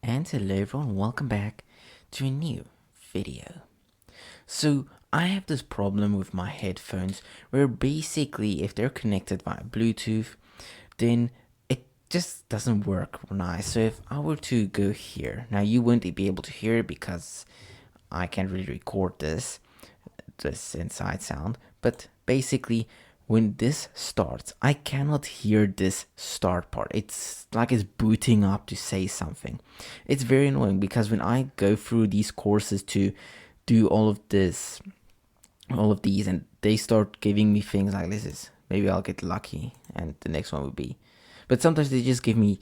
And hello everyone, welcome back to a new video. So I have this problem with my headphones where basically if they're connected via Bluetooth, then it just doesn't work nice. So if I were to go here, now you wouldn't be able to hear it because I can't really record this inside sound, but basically when this starts, I cannot hear this start part. It's like it's booting up to say something. It's very annoying because when I go through these courses to do all of these, and they start giving me things like this is maybe I'll get lucky and the next one would be, but sometimes they just give me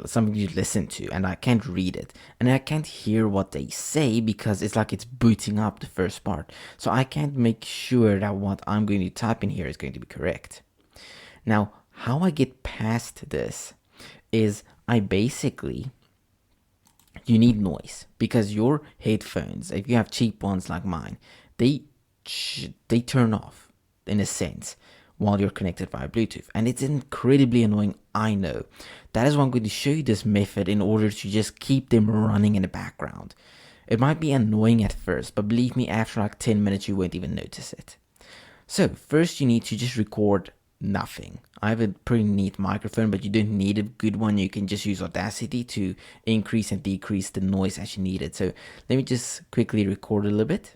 something you listen to and I can't read it and I can't hear what they say because it's like it's booting up the first part, so I can't make sure that what I'm going to type in here is going to be correct. Now how I get past this is you need noise because your headphones, if you have cheap ones like mine, they turn off in a sense while you're connected via Bluetooth, and it's incredibly annoying, I know. That is why I'm going to show you this method in order to just keep them running in the background. It might be annoying at first, but believe me, after like 10 minutes you won't even notice it. So first you need to just record nothing. I have a pretty neat microphone, but you don't need a good one. You can just use Audacity to increase and decrease the noise as you need it. So let me just quickly record a little bit.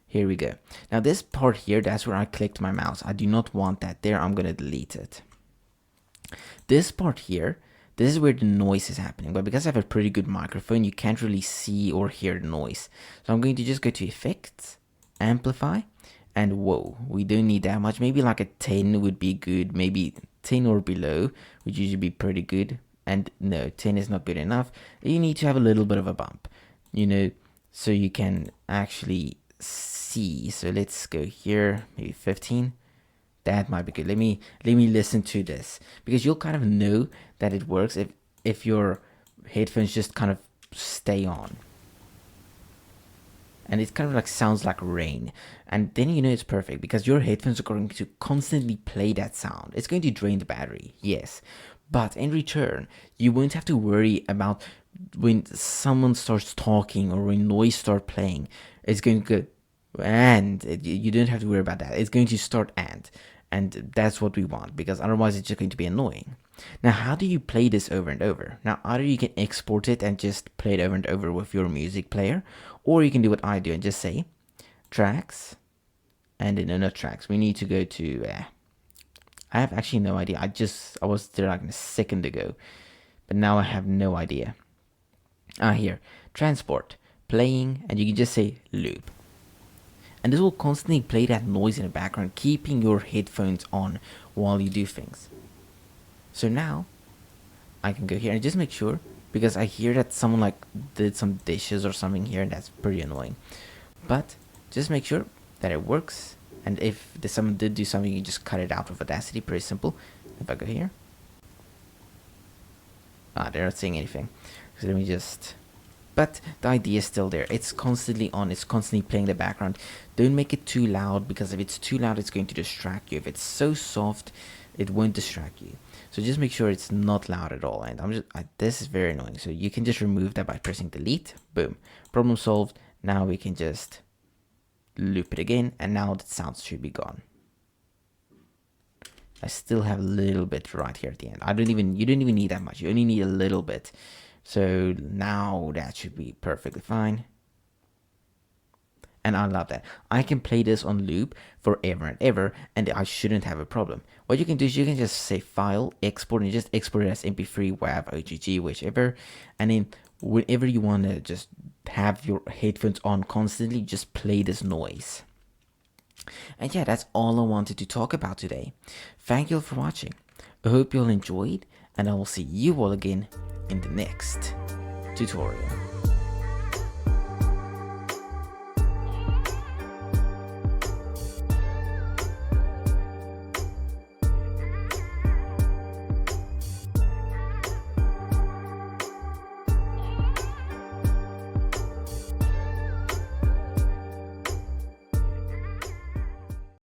Here we go. Now this part here, that's where I clicked my mouse. I do not want that there. I'm going to delete it. This part here, this is where the noise is happening. But because I have a pretty good microphone, you can't really see or hear the noise. So I'm going to just go to Effects, Amplify, and whoa, we don't need that much. Maybe like a 10 would be good. Maybe 10 or below would usually be pretty good. And no, 10 is not good enough. You need to have a little bit of a bump, so you can actually see. So let's go here, maybe 15. That might be good. Let me listen to this because you'll kind of know that it works if your headphones just kind of stay on. And it kind of like sounds like rain, and then it's perfect because your headphones are going to constantly play that sound. It's going to drain the battery, yes, but in return you won't have to worry about when someone starts talking or when noise starts playing. It's going to go, and you don't have to worry about that. It's going to start and that's what we want, because otherwise it's just going to be annoying. Now how do you play this over and over? Now either you can export it and just play it over and over with your music player, or you can do what I do and just say tracks, and then not tracks, we need to go to I have actually no idea. I was there like a second ago, but now I have no idea. Here, transport, playing, and you can just say loop. And this will constantly play that noise in the background, keeping your headphones on while you do things. So now I can go here and just make sure, because I hear that someone like did some dishes or something here, and that's pretty annoying. But just make sure that it works, and if someone did do something, you just cut it out with Audacity. Pretty simple. If I go here, they're not saying anything. So let me just, but the idea is still there. It's constantly on. It's constantly playing the background. Don't make it too loud, because if it's too loud, it's going to distract you. If it's so soft, it won't distract you. So just make sure it's not loud at all. And this is very annoying. So you can just remove that by pressing delete. Boom. Problem solved. Now we can just loop it again, and now the sound should be gone. I still have a little bit right here at the end. You don't even need that much. You only need a little bit. So now that should be perfectly fine. And I love that. I can play this on loop forever and ever, and I shouldn't have a problem. What you can do is you can just say file, export, and just export it as MP3, WAV, OGG, whichever. And then whenever you want to just have your headphones on constantly, just play this noise. And yeah, that's all I wanted to talk about today. Thank you all for watching. I hope you all enjoyed, and I will see you all again in the next tutorial.